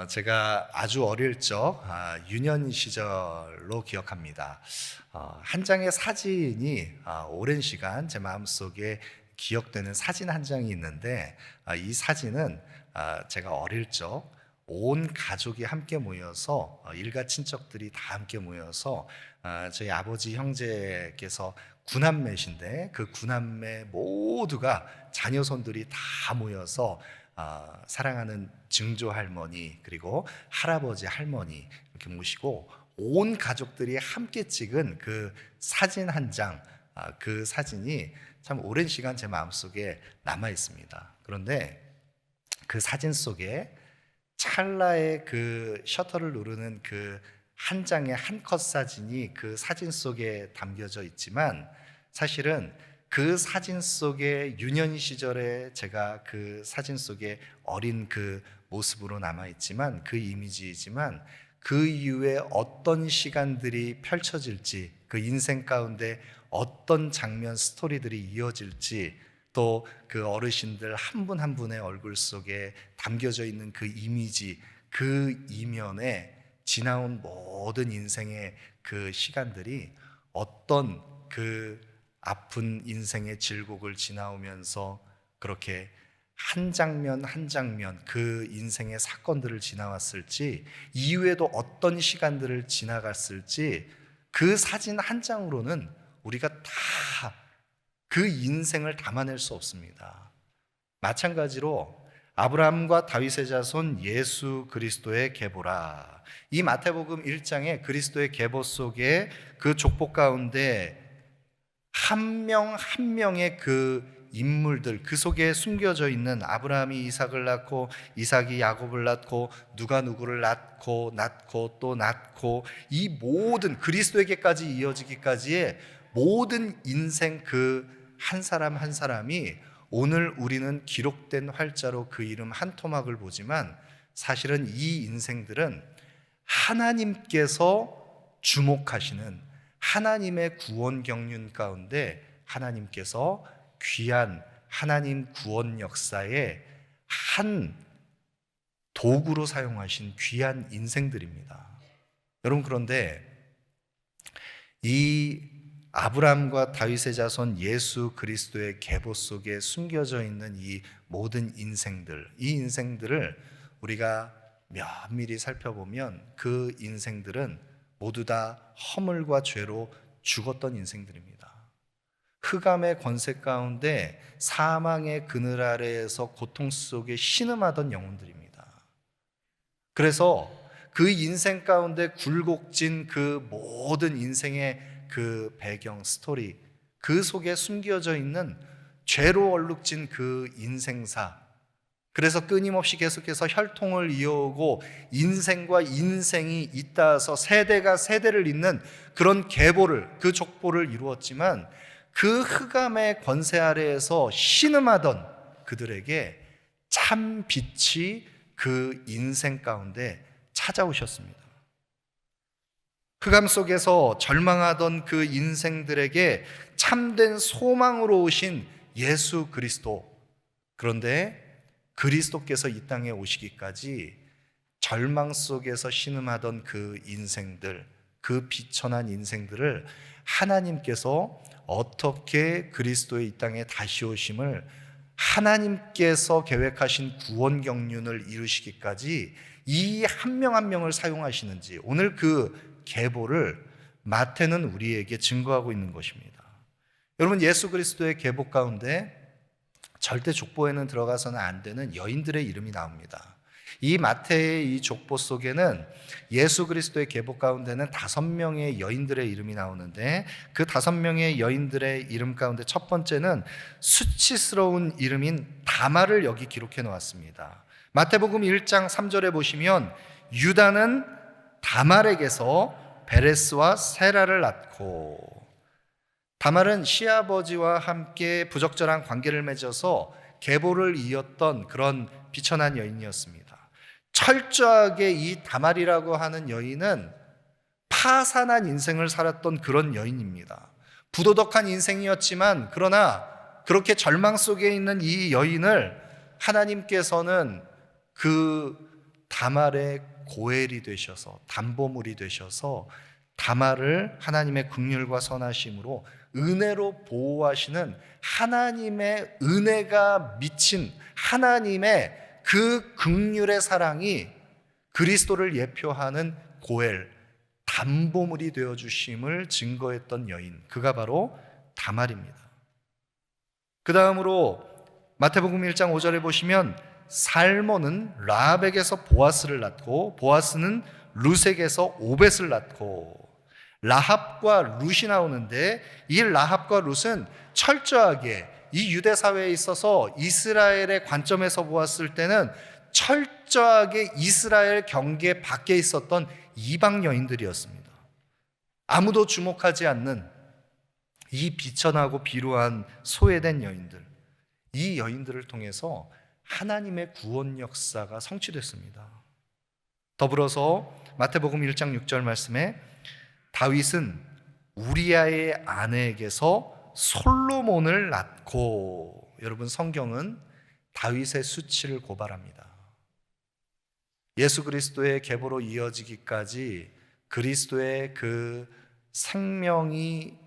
제가 아주 어릴 적 유년 시절로 기억합니다. 한 장의 사진이 오랜 시간 제 마음속에 기억되는 사진 한 장이 있는데, 이 사진은 제가 어릴 적 온 가족이 함께 모여서, 일가 친척들이 다 함께 모여서, 저희 아버지 형제께서 구남매신데 그 구남매 모두가 자녀손들이 다 모여서 사랑하는 증조 할머니 그리고 할아버지 할머니 이렇게 모시고 온 가족들이 함께 찍은 그 사진 한 장, 그 사진이 참 오랜 시간 제 마음속에 남아 있습니다. 그런데 그 사진 속에 찰나의 그 셔터를 누르는 그 한 장의 한 컷 사진이 그 사진 속에 담겨져 있지만, 사실은 그 사진 속에 유년 시절에 제가 그 사진 속에 어린 그 모습으로 남아있지만, 그 이미지이지만, 그 이후에 어떤 시간들이 펼쳐질지, 그 인생 가운데 어떤 장면 스토리들이 이어질지, 또 그 어르신들 한 분 한 분의 얼굴 속에 담겨져 있는 그 이미지, 그 이면에 지나온 모든 인생의 그 시간들이 어떤 그 아픈 인생의 질곡을 지나오면서 그렇게 한 장면 한 장면 그 인생의 사건들을 지나왔을지, 이후에도 어떤 시간들을 지나갔을지, 그 사진 한 장으로는 우리가 다 그 인생을 담아낼 수 없습니다. 마찬가지로 아브라함과 다윗의 자손 예수 그리스도의 계보라, 이 마태복음 1장의 그리스도의 계보 속에 그 족보 가운데 한 명 한 명의 그 인물들, 그 속에 숨겨져 있는 아브라함이 이삭을 낳고 이삭이 야곱을 낳고 누가 누구를 낳고 또 낳고, 이 모든 그리스도에게까지 이어지기까지의 모든 인생 그 한 사람 한 사람이, 오늘 우리는 기록된 활자로 그 이름 한 토막을 보지만, 사실은 이 인생들은 하나님께서 주목하시는 하나님의 구원 경륜 가운데 하나님께서 귀한 하나님 구원 역사의 한 도구로 사용하신 귀한 인생들입니다. 여러분, 그런데 이 아브라함과 다윗의 자손 예수 그리스도의 계보 속에 숨겨져 있는 이 모든 인생들, 이 인생들을 우리가 면밀히 살펴보면 그 인생들은 모두 다 허물과 죄로 죽었던 인생들입니다. 흑암의 권세 가운데 사망의 그늘 아래에서 고통 속에 신음하던 영혼들입니다. 그래서 그 인생 가운데 굴곡진 그 모든 인생의 그 배경 스토리, 그 속에 숨겨져 있는 죄로 얼룩진 그 인생사, 그래서 끊임없이 계속해서 혈통을 이어오고 인생과 인생이 잇닿아서 세대가 세대를 잇는 그런 계보를, 그 족보를 이루었지만, 그 흑암의 권세 아래에서 신음하던 그들에게 참 빛이 그 인생 가운데 찾아오셨습니다. 흑암 속에서 절망하던 그 인생들에게 참된 소망으로 오신 예수 그리스도. 그런데 그리스도께서 이 땅에 오시기까지 절망 속에서 신음하던 그 인생들, 그 비천한 인생들을 하나님께서 어떻게 그리스도의 이 땅에 다시 오심을, 하나님께서 계획하신 구원 경륜을 이루시기까지 이 한 명 한 명을 사용하시는지, 오늘 그 계보를 마태는 우리에게 증거하고 있는 것입니다. 여러분, 예수 그리스도의 계보 가운데 절대 족보에는 들어가서는 안 되는 여인들의 이름이 나옵니다. 이 마태의 이 족보 속에는 예수 그리스도의 계보 가운데는 5명의 여인들의 이름이 나오는데, 그 5명의 여인들의 이름 가운데 첫 번째는 수치스러운 이름인 다말을 여기 기록해 놓았습니다. 마태복음 1장 3절에 보시면, 유다는 다말에게서 베레스와 세라를 낳고, 다말은 시아버지와 함께 부적절한 관계를 맺어서 계보를 이었던 그런 비천한 여인이었습니다. 철저하게 이 다말이라고 하는 여인은 파산한 인생을 살았던 그런 여인입니다. 부도덕한 인생이었지만, 그러나 그렇게 절망 속에 있는 이 여인을 하나님께서는 그 다말의 고엘이 되셔서 담보물이 되셔서 다말을 하나님의 긍휼과 선하심으로 은혜로 보호하시는 하나님의 은혜가 미친 하나님의 그 긍휼의 사랑이 그리스도를 예표하는 고엘, 담보물이 되어주심을 증거했던 여인, 그가 바로 다말입니다. 그 다음으로 마태복음 1장 5절에 보시면 살몬은 라합에게서 보아스를 낳고 보아스는 룻에게서 오벳을 낳고, 라합과 룻이 나오는데 이 라합과 룻은 철저하게 이 유대 사회에 있어서 이스라엘의 관점에서 보았을 때는 철저하게 이스라엘 경계 밖에 있었던 이방 여인들이었습니다. 아무도 주목하지 않는 이 비천하고 비루한 소외된 여인들, 이 여인들을 통해서 하나님의 구원 역사가 성취됐습니다. 더불어서 마태복음 1장 6절 말씀에 다윗은 우리아의 아내에게서 솔로몬을 낳고, 여러분 성경은 다윗의 수치를 고발합니다. 예수 그리스도의 계보로 이어지기까지 그리스도의 그 생명이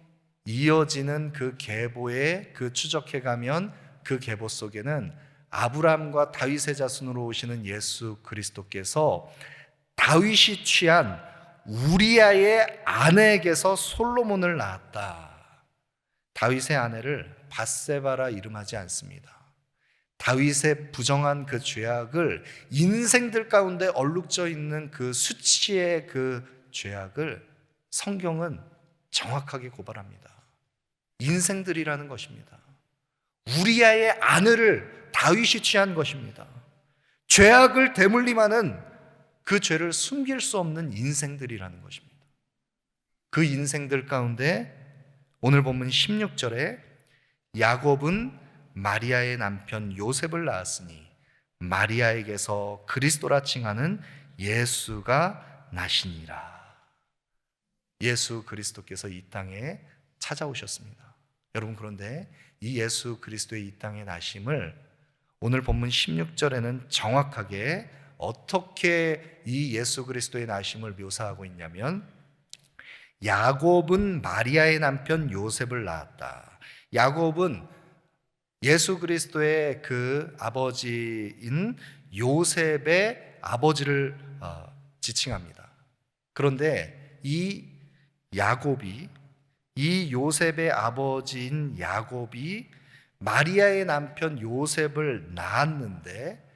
이어지는 그 계보에 그 추적해 가면 그 계보 속에는 아브라함과 다윗의 자손으로 오시는 예수 그리스도께서 다윗이 취한 우리아의 아내에게서 솔로몬을 낳았다. 다윗의 아내를 밧세바라 이름하지 않습니다. 다윗의 부정한 그 죄악을, 인생들 가운데 얼룩져 있는 그 수치의 그 죄악을 성경은 정확하게 고발합니다. 인생들이라는 것입니다. 우리아의 아내를 다윗이 취한 것입니다. 죄악을 대물림하는 그 죄를 숨길 수 없는 인생들이라는 것입니다. 그 인생들 가운데 오늘 본문 16절에 야곱은 마리아의 남편 요셉을 낳았으니 마리아에게서 그리스도라 칭하는 예수가 나시니라. 예수 그리스도께서 이 땅에 찾아오셨습니다. 여러분, 그런데 이 예수 그리스도의 이 땅에 나심을 오늘 본문 16절에는 정확하게 어떻게 이 예수 그리스도의 나심을 묘사하고 있냐면, 야곱은 마리아의 남편 요셉을 낳았다. 야곱은 예수 그리스도의 그 아버지인 요셉의 아버지를 지칭합니다. 그런데 이 요셉의 아버지인 야곱이 마리아의 남편 요셉을 낳았는데,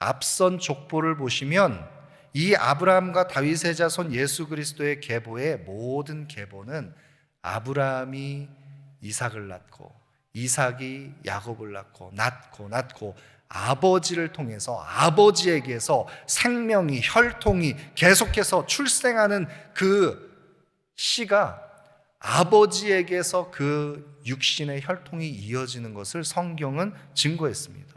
앞선 족보를 보시면 이 아브라함과 다윗의 자손 예수 그리스도의 계보의 모든 계보는 아브라함이 이삭을 낳고 이삭이 야곱을 낳고 아버지를 통해서, 아버지에게서 생명이, 혈통이 계속해서 출생하는 그 씨가 아버지에게서 그 육신의 혈통이 이어지는 것을 성경은 증거했습니다.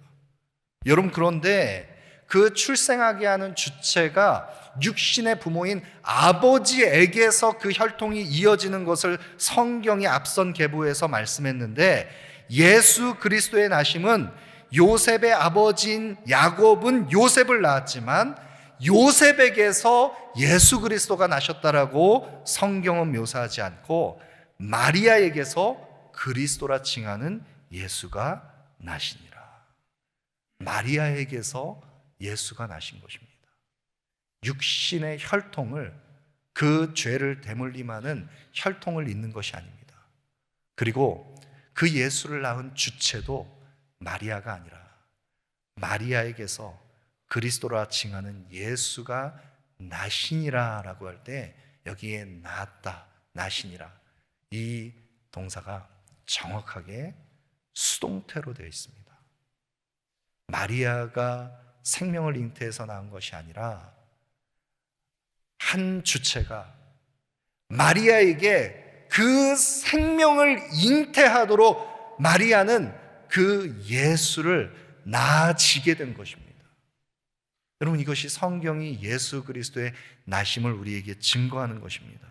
여러분, 그런데 그 출생하게 하는 주체가 육신의 부모인 아버지에게서 그 혈통이 이어지는 것을 성경이 앞선 계보에서 말씀했는데, 예수 그리스도의 나심은 요셉의 아버지인 야곱은 요셉을 낳았지만 요셉에게서 예수 그리스도가 나셨다라고 성경은 묘사하지 않고 마리아에게서 그리스도라 칭하는 예수가 나시니라. 마리아에게서 예수가 나신 것입니다. 육신의 혈통을, 그 죄를 대물림하는 혈통을 잇는 것이 아닙니다. 그리고 그 예수를 낳은 주체도 마리아가 아니라 마리아에게서 그리스도라 칭하는 예수가 나시니라 라고 할 때 여기에 낳았다, 나시니라, 이 동사가 정확하게 수동태로 되어 있습니다. 마리아가 생명을 잉태해서 낳은 것이 아니라 한 주체가 마리아에게 그 생명을 잉태하도록 마리아는 그 예수를 낳아지게 된 것입니다. 여러분, 이것이 성경이 예수 그리스도의 나심을 우리에게 증거하는 것입니다.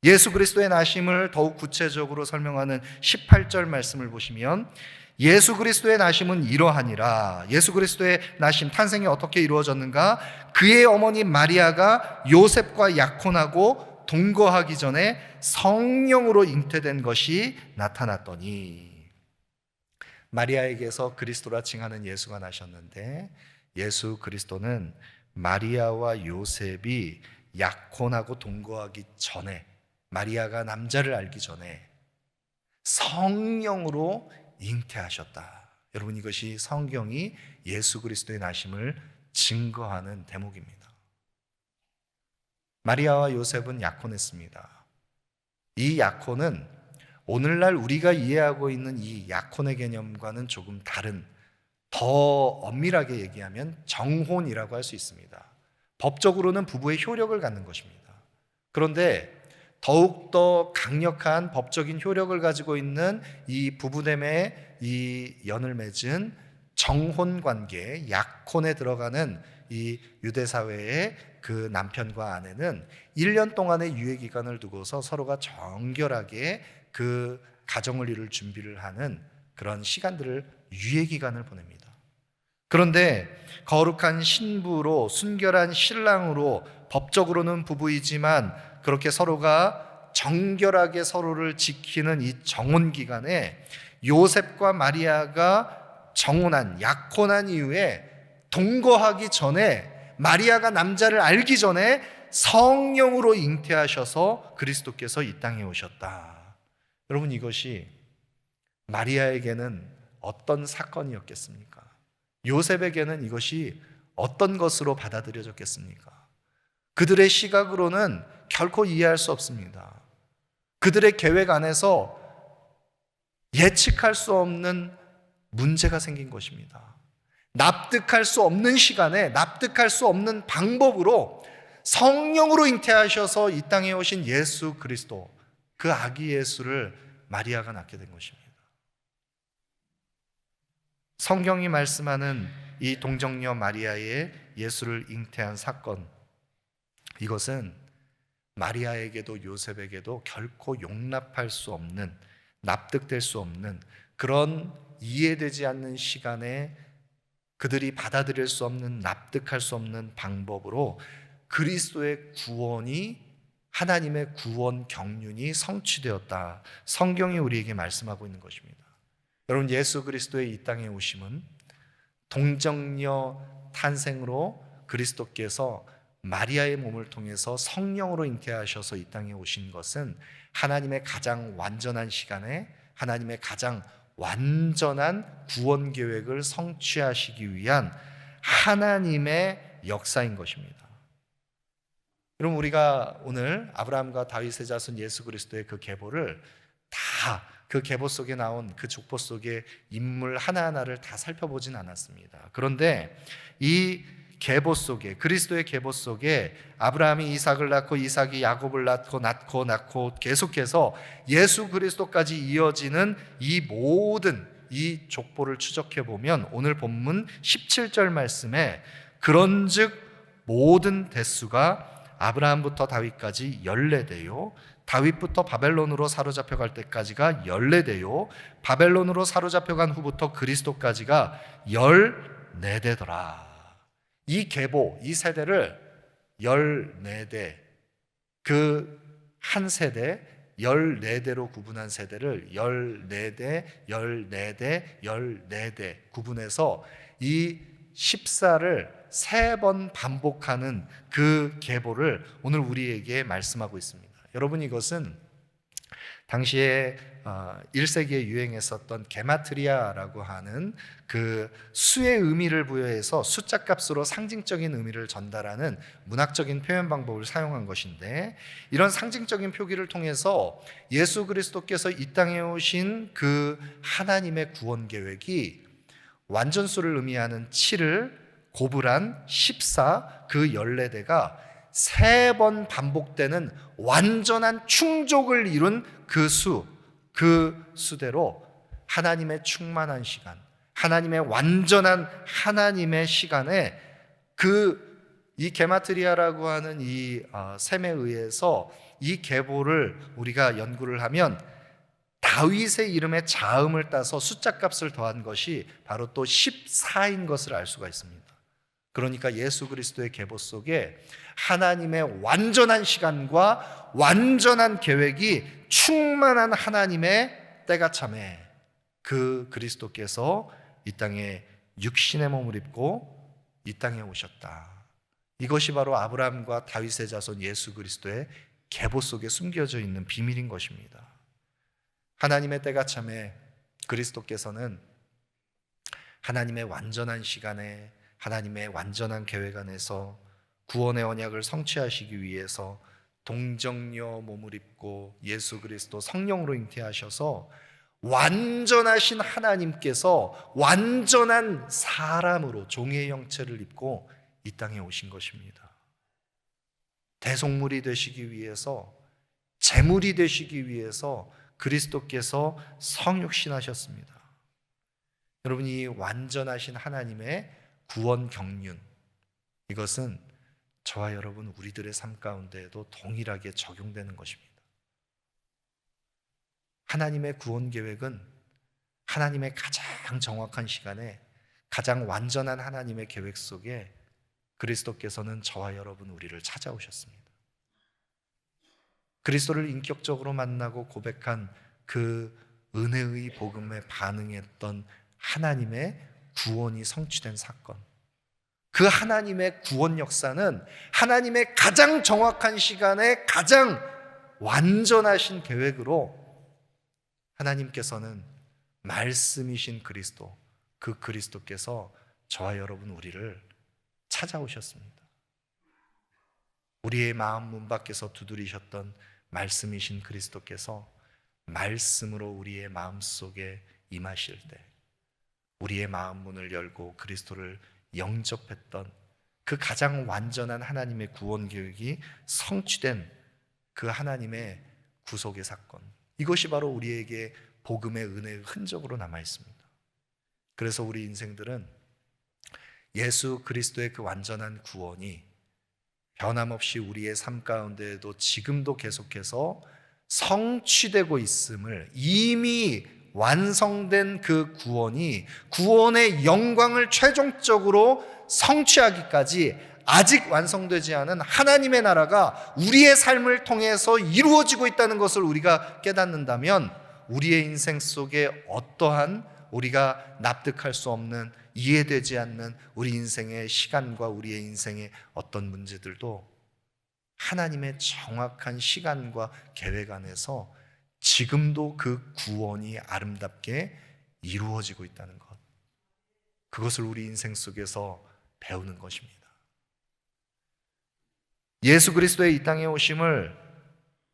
예수 그리스도의 나심을 더욱 구체적으로 설명하는 18절 말씀을 보시면, 예수 그리스도의 나심은 이러하니라. 예수 그리스도의 나심, 탄생이 어떻게 이루어졌는가? 그의 어머니 마리아가 요셉과 약혼하고 동거하기 전에 성령으로 잉태된 것이 나타났더니. 마리아에게서 그리스도라 칭하는 예수가 나셨는데, 예수 그리스도는 마리아와 요셉이 약혼하고 동거하기 전에, 마리아가 남자를 알기 전에 성령으로 잉태하셨다. 여러분, 이것이 성경이 예수 그리스도의 나심을 증거하는 대목입니다. 마리아와 요셉은 약혼했습니다. 이 약혼은 오늘날 우리가 이해하고 있는 이 약혼의 개념과는 조금 다른, 더 엄밀하게 얘기하면 정혼이라고 할 수 있습니다. 법적으로는 부부의 효력을 갖는 것입니다. 그런데 더욱더 강력한 법적인 효력을 가지고 있는 이 부부됨의 이 연을 맺은 정혼 관계, 약혼에 들어가는 이 유대 사회의 그 남편과 아내는 1년 동안의 유예 기간을 두고서 서로가 정결하게 그 가정을 이룰 준비를 하는 그런 시간들을, 유예 기간을 보냅니다. 그런데 거룩한 신부로, 순결한 신랑으로, 법적으로는 부부이지만 그렇게 서로가 정결하게 서로를 지키는 이 정혼 기간에 요셉과 마리아가 정혼한, 약혼한 이후에 동거하기 전에, 마리아가 남자를 알기 전에 성령으로 잉태하셔서 그리스도께서 이 땅에 오셨다. 여러분, 이것이 마리아에게는 어떤 사건이었겠습니까? 요셉에게는 이것이 어떤 것으로 받아들여졌겠습니까? 그들의 시각으로는 결코 이해할 수 없습니다. 그들의 계획 안에서 예측할 수 없는 문제가 생긴 것입니다. 납득할 수 없는 시간에, 납득할 수 없는 방법으로 성령으로 잉태하셔서 이 땅에 오신 예수 그리스도, 그 아기 예수를 마리아가 낳게 된 것입니다. 성경이 말씀하는 이 동정녀 마리아의 예수를 잉태한 사건, 이것은 마리아에게도 요셉에게도 결코 용납할 수 없는, 납득될 수 없는, 그런 이해되지 않는 시간에 그들이 받아들일 수 없는, 납득할 수 없는 방법으로 그리스도의 구원이, 하나님의 구원 경륜이 성취되었다. 성경이 우리에게 말씀하고 있는 것입니다. 여러분, 예수 그리스도의 이 땅에 오심은 동정녀 탄생으로 그리스도께서 마리아의 몸을 통해서 성령으로 잉태하셔서 이 땅에 오신 것은 하나님의 가장 완전한 시간에 하나님의 가장 완전한 구원 계획을 성취하시기 위한 하나님의 역사인 것입니다. 여러분, 우리가 오늘 아브라함과 다윗의 자손 예수 그리스도의 그 계보를 다, 그 계보 속에 나온 그 족보 속의 인물 하나하나를 다 살펴보진 않았습니다. 그런데 이 계보 속에, 그리스도의 계보 속에 아브라함이 이삭을 낳고 이삭이 야곱을 낳고 계속해서 예수 그리스도까지 이어지는 이 모든 이 족보를 추적해 보면 오늘 본문 17절 말씀에 그런즉 모든 대수가 아브라함부터 다윗까지 14대요, 다윗부터 바벨론으로 사로잡혀갈 때까지가 14대요, 바벨론으로 사로잡혀간 후부터 그리스도까지가 14대더라. 이 계보, 이 세대를 14대, 그 한 세대 14대로 구분한 세대를 14대, 14대, 14대 구분해서 이 14를 3번 반복하는 그 계보를 오늘 우리에게 말씀하고 있습니다. 여러분, 이것은 당시에 1세기에 유행했었던 게마트리아라고 하는 그 수의 의미를 부여해서 숫자 값으로 상징적인 의미를 전달하는 문학적인 표현 방법을 사용한 것인데, 이런 상징적인 표기를 통해서 예수 그리스도께서 이 땅에 오신 그 하나님의 구원 계획이 완전수를 의미하는 7을 고불한 14, 그 14대가 3번 반복되는 완전한 충족을 이룬 그 수대로 하나님의 충만한 시간, 하나님의 완전한 하나님의 시간에 이 게마트리아라고 하는 이 셈에 의해서 이 계보를 우리가 연구를 하면 다 다윗의 이름에 자음을 따서 숫자 값을 더한 것이 바로 또 14인 것을 알 수가 있습니다. 그러니까 예수 그리스도의 계보 속에 하나님의 완전한 시간과 완전한 계획이 충만한 하나님의 때가 참에 그 그리스도께서 이 땅에 육신의 몸을 입고 이 땅에 오셨다. 이것이 바로 아브라함과 다윗의 자손 예수 그리스도의 계보 속에 숨겨져 있는 비밀인 것입니다. 하나님의 때가 참에 그리스도께서는 하나님의 완전한 시간에 하나님의 완전한 계획 안에서 구원의 언약을 성취하시기 위해서 동정녀 몸을 입고 예수 그리스도 성령으로 잉태하셔서 완전하신 하나님께서 완전한 사람으로 종의 형체를 입고 이 땅에 오신 것입니다. 대속물이 되시기 위해서, 제물이 되시기 위해서 그리스도께서 성육신하셨습니다. 여러분, 이 완전하신 하나님의 구원 경륜, 이것은 저와 여러분 우리들의 삶 가운데에도 동일하게 적용되는 것입니다. 하나님의 구원 계획은 하나님의 가장 정확한 시간에 가장 완전한 하나님의 계획 속에 그리스도께서는 저와 여러분 우리를 찾아오셨습니다. 그리스도를 인격적으로 만나고 고백한 그 은혜의 복음에 반응했던 하나님의 구원이 성취된 사건, 그 하나님의 구원 역사는 하나님의 가장 정확한 시간에 가장 완전하신 계획으로 하나님께서는 말씀이신 그리스도, 그 그리스도께서 저와 여러분 우리를 찾아오셨습니다. 우리의 마음 문 밖에서 두드리셨던 말씀이신 그리스도께서 말씀으로 우리의 마음 속에 임하실 때 우리의 마음 문을 열고 그리스도를 영접했던 그 가장 완전한 하나님의 구원 계획이 성취된 그 하나님의 구속의 사건, 이것이 바로 우리에게 복음의 은혜의 흔적으로 남아 있습니다. 그래서 우리 인생들은 예수 그리스도의 그 완전한 구원이 변함없이 우리의 삶 가운데에도 지금도 계속해서 성취되고 있음을, 이미 완성된 그 구원이 구원의 영광을 최종적으로 성취하기까지 아직 완성되지 않은 하나님의 나라가 우리의 삶을 통해서 이루어지고 있다는 것을 우리가 깨닫는다면 우리의 인생 속에 어떠한 우리가 납득할 수 없는, 이해되지 않는 우리 인생의 시간과 우리의 인생의 어떤 문제들도 하나님의 정확한 시간과 계획 안에서 지금도 그 구원이 아름답게 이루어지고 있다는 것, 그것을 우리 인생 속에서 배우는 것입니다. 예수 그리스도의 이 땅에 오심을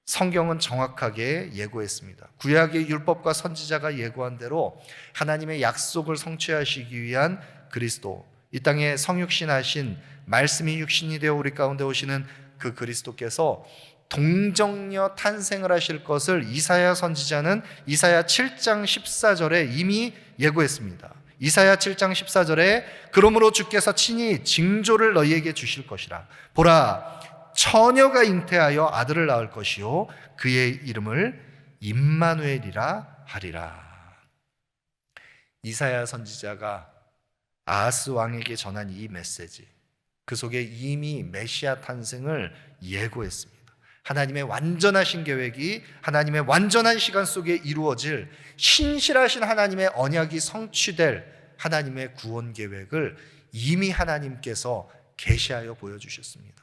성경은 정확하게 예고했습니다. 구약의 율법과 선지자가 예고한 대로 하나님의 약속을 성취하시기 위한 그리스도, 이 땅에 성육신하신 말씀이 육신이 되어 우리 가운데 오시는 그 그리스도께서 동정녀 탄생을 하실 것을 이사야 선지자는 이사야 7장 14절에 이미 예고했습니다. 이사야 7장 14절에 그러므로 주께서 친히 징조를 너희에게 주실 것이라. 보라, 처녀가 잉태하여 아들을 낳을 것이요 그의 이름을 임마누엘이라 하리라. 이사야 선지자가 아하스 왕에게 전한 이 메시지, 그 속에 이미 메시아 탄생을 예고했습니다. 하나님의 완전하신 계획이 하나님의 완전한 시간 속에 이루어질 신실하신 하나님의 언약이 성취될 하나님의 구원 계획을 이미 하나님께서 계시하여 보여주셨습니다.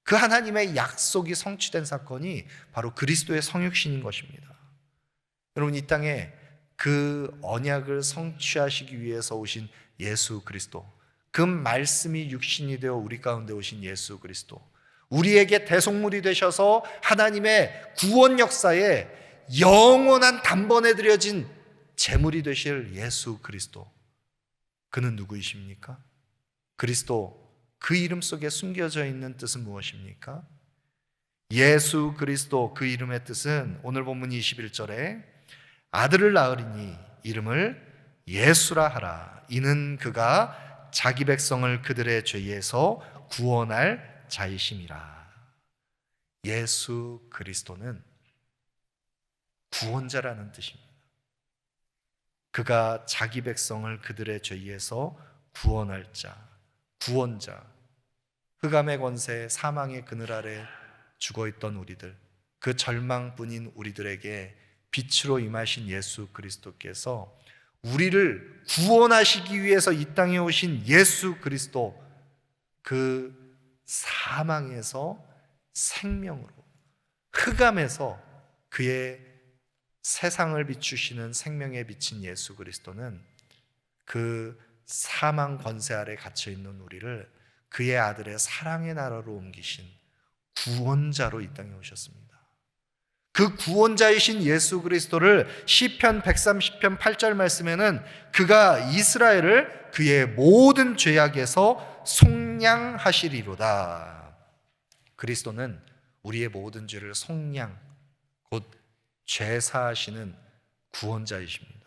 그 하나님의 약속이 성취된 사건이 바로 그리스도의 성육신인 것입니다. 여러분, 이 땅에 그 언약을 성취하시기 위해서 오신 예수 그리스도, 그 말씀이 육신이 되어 우리 가운데 오신 예수 그리스도, 우리에게 대속물이 되셔서 하나님의 구원 역사에 영원한 단번에 드려진 제물이 되실 예수 그리스도, 그는 누구이십니까? 그리스도, 그 이름 속에 숨겨져 있는 뜻은 무엇입니까? 예수 그리스도, 그 이름의 뜻은 오늘 본문 21절에 아들을 낳으리니 이름을 예수라 하라. 이는 그가 자기 백성을 그들의 죄에서 구원할 자이심이라. 예수 그리스도는 구원자라는 뜻입니다. 그가 자기 백성을 그들의 죄에서 구원할 자, 구원자. 흑암의 권세, 사망의 그늘 아래 죽어있던 우리들, 그 절망뿐인 우리들에게 빛으로 임하신 예수 그리스도께서 우리를 구원하시기 위해서 이 땅에 오신 예수 그리스도, 그 사망에서 생명으로, 흑암에서 그의 세상을 비추시는 생명에 비친 예수 그리스도는 그 사망 권세 아래 갇혀있는 우리를 그의 아들의 사랑의 나라로 옮기신 구원자로 이 땅에 오셨습니다. 그 구원자이신 예수 그리스도를 시편 130편 8절 말씀에는 그가 이스라엘을 그의 모든 죄악에서 속량하시리로다. 그리스도는 우리의 모든 죄를 속량, 곧 죄사하시는 구원자이십니다.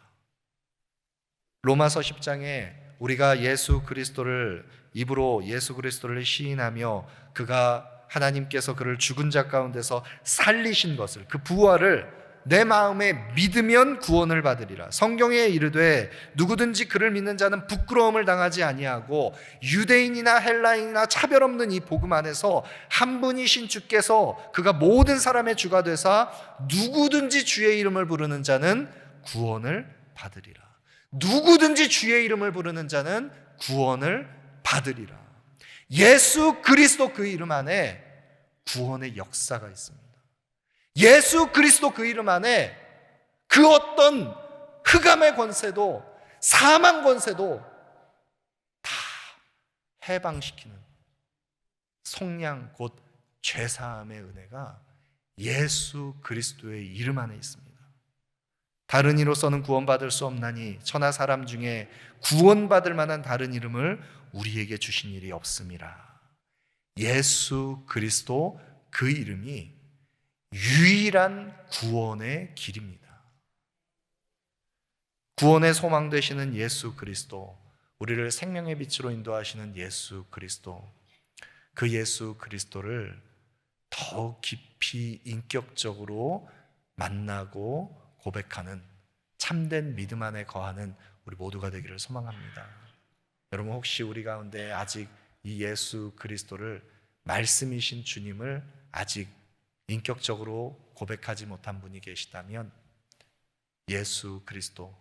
로마서 10장에 우리가 예수 그리스도를 입으로 예수 그리스도를 시인하며 그가 하나님께서 그를 죽은 자 가운데서 살리신 것을, 그 부활을 내 마음에 믿으면 구원을 받으리라. 성경에 이르되 누구든지 그를 믿는 자는 부끄러움을 당하지 아니하고 유대인이나 헬라인이나 차별 없는 이 복음 안에서 한 분이신 주께서 그가 모든 사람의 주가 되사 누구든지 주의 이름을 부르는 자는 구원을 받으리라. 누구든지 주의 이름을 부르는 자는 구원을 받으리라. 예수 그리스도 그 이름 안에 구원의 역사가 있습니다. 예수 그리스도 그 이름 안에 그 어떤 흑암의 권세도 사망 권세도 다 해방시키는 속량, 곧 죄사함의 은혜가 예수 그리스도의 이름 안에 있습니다. 다른 이로서는 구원받을 수 없나니 천하 사람 중에 구원받을 만한 다른 이름을 우리에게 주신 일이 없음이라. 예수 그리스도 그 이름이 유일한 구원의 길입니다. 구원의 소망 되시는 예수 그리스도, 우리를 생명의 빛으로 인도하시는 예수 그리스도, 그 예수 그리스도를 더 깊이 인격적으로 만나고 고백하는 참된 믿음 안에 거하는 우리 모두가 되기를 소망합니다. 여러분, 혹시 우리 가운데 아직 이 예수 그리스도를, 말씀이신 주님을 아직 인격적으로 고백하지 못한 분이 계시다면 예수 그리스도,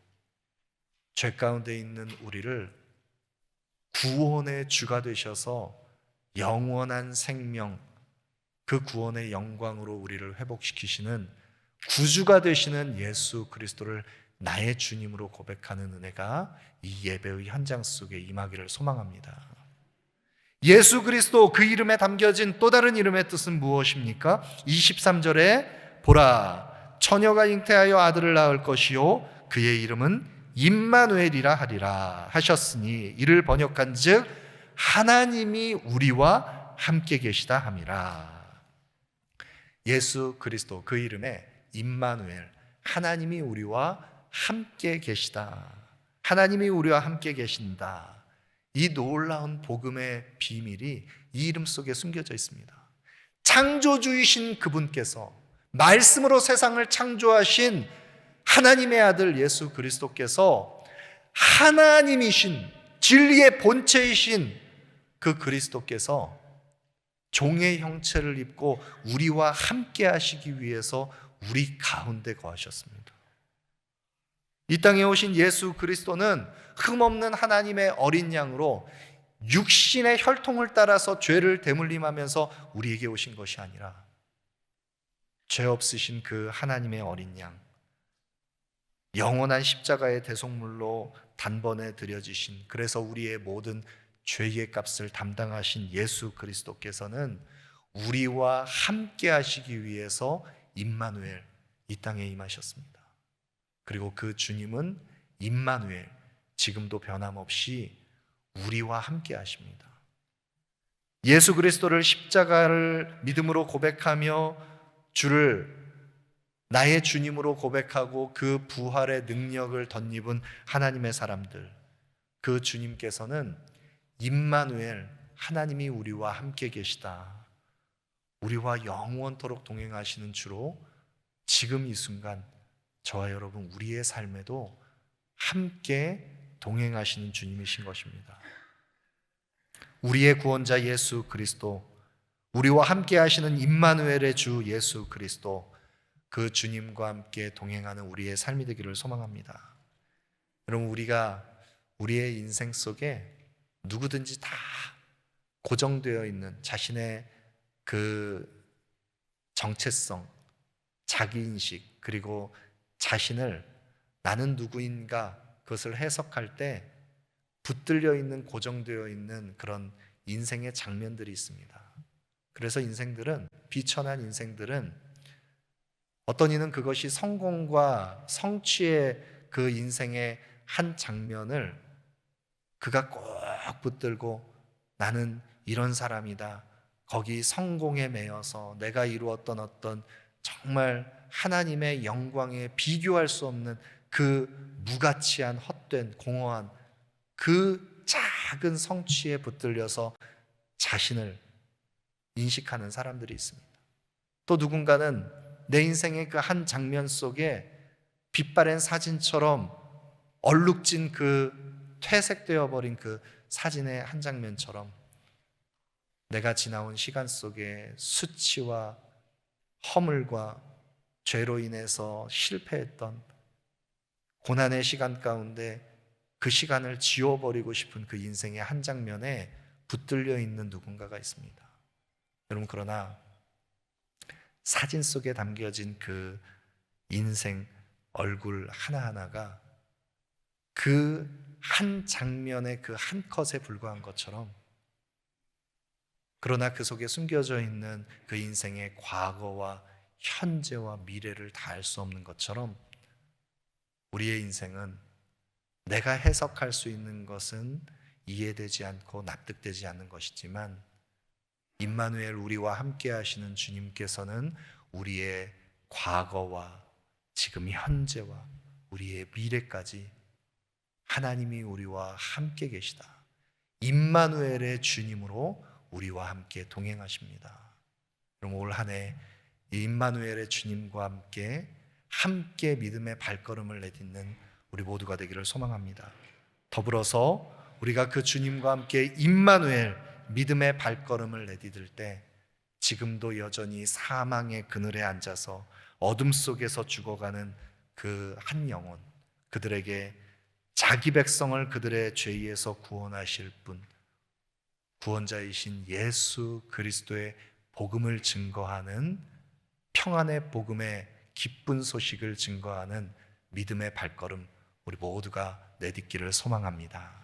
죄 가운데 있는 우리를 구원의 주가 되셔서 영원한 생명, 그 구원의 영광으로 우리를 회복시키시는 구주가 되시는 예수 그리스도를 나의 주님으로 고백하는 은혜가 이 예배의 현장 속에 임하기를 소망합니다. 예수 그리스도 그 이름에 담겨진 또 다른 이름의 뜻은 무엇입니까? 23절에 보라, 처녀가 잉태하여 아들을 낳을 것이요 그의 이름은 임마누엘이라 하리라 하셨으니 이를 번역한즉 하나님이 우리와 함께 계시다 함이라. 예수 그리스도 그 이름에 임마누엘, 하나님이 우리와 함께 계시다, 하나님이 우리와 함께 계신다, 이 놀라운 복음의 비밀이 이 이름 속에 숨겨져 있습니다. 창조주이신 그분께서, 말씀으로 세상을 창조하신 하나님의 아들 예수 그리스도께서 하나님이신, 진리의 본체이신 그 그리스도께서 종의 형체를 입고 우리와 함께 하시기 위해서 우리 가운데 거하셨습니다. 이 땅에 오신 예수 그리스도는 흠없는 하나님의 어린 양으로 육신의 혈통을 따라서 죄를 대물림하면서 우리에게 오신 것이 아니라 죄 없으신 그 하나님의 어린 양, 영원한 십자가의 대속물로 단번에 드려지신, 그래서 우리의 모든 죄의 값을 담당하신 예수 그리스도께서는 우리와 함께 하시기 위해서 임마누엘, 이 땅에 임하셨습니다. 그리고 그 주님은 임마누엘, 지금도 변함없이 우리와 함께 하십니다. 예수 그리스도를, 십자가를 믿음으로 고백하며 주를 나의 주님으로 고백하고 그 부활의 능력을 덧입은 하나님의 사람들, 그 주님께서는 임마누엘, 하나님이 우리와 함께 계시다, 우리와 영원토록 동행하시는 주로 지금 이 순간 저와 여러분 우리의 삶에도 함께 동행하시는 주님이신 것입니다. 우리의 구원자 예수 그리스도, 우리와 함께 하시는 임마누엘의 주 예수 그리스도, 그 주님과 함께 동행하는 우리의 삶이 되기를 소망합니다. 여러분, 우리가 우리의 인생 속에 누구든지 다 고정되어 있는 자신의 그 정체성, 자기인식, 그리고 자신을 나는 누구인가 그것을 해석할 때 붙들려 있는, 고정되어 있는 그런 인생의 장면들이 있습니다. 그래서 인생들은, 비천한 인생들은 어떤 이는 그것이 성공과 성취의 그 인생의 한 장면을 그가 꼭 붙들고 나는 이런 사람이다, 거기 성공에 매여서 내가 이루었던 어떤 정말 하나님의 영광에 비교할 수 없는 그 무가치한 헛된 공허한 그 작은 성취에 붙들려서 자신을 인식하는 사람들이 있습니다. 또 누군가는 내 인생의 그 한 장면 속에 빛바랜 사진처럼 얼룩진 그 퇴색되어 버린 그 사진의 한 장면처럼 내가 지나온 시간 속에 수치와 허물과 죄로 인해서 실패했던 고난의 시간 가운데 그 시간을 지워버리고 싶은 그 인생의 한 장면에 붙들려 있는 누군가가 있습니다. 여러분, 그러나 사진 속에 담겨진 그 인생 얼굴 하나하나가 그 한 장면의 그 한 컷에 불과한 것처럼, 그러나 그 속에 숨겨져 있는 그 인생의 과거와 현재와 미래를 다 알 수 없는 것처럼 우리의 인생은 내가 해석할 수 있는 것은 이해되지 않고 납득되지 않는 것이지만 임마누엘, 우리와 함께 하시는 주님께서는 우리의 과거와 지금 현재와 우리의 미래까지 하나님이 우리와 함께 계시다, 임마누엘의 주님으로 우리와 함께 동행하십니다. 그럼 올 한 해 이 임마누엘의 주님과 함께 믿음의 발걸음을 내딛는 우리 모두가 되기를 소망합니다. 더불어서 우리가 그 주님과 함께 임마누엘 믿음의 발걸음을 내디딜 때 지금도 여전히 사망의 그늘에 앉아서 어둠 속에서 죽어가는 그 한 영혼, 그들에게 자기 백성을 그들의 죄에서 구원하실 분, 구원자이신 예수 그리스도의 복음을 증거하는, 평안의 복음의 기쁜 소식을 증거하는 믿음의 발걸음 우리 모두가 내딛기를 소망합니다.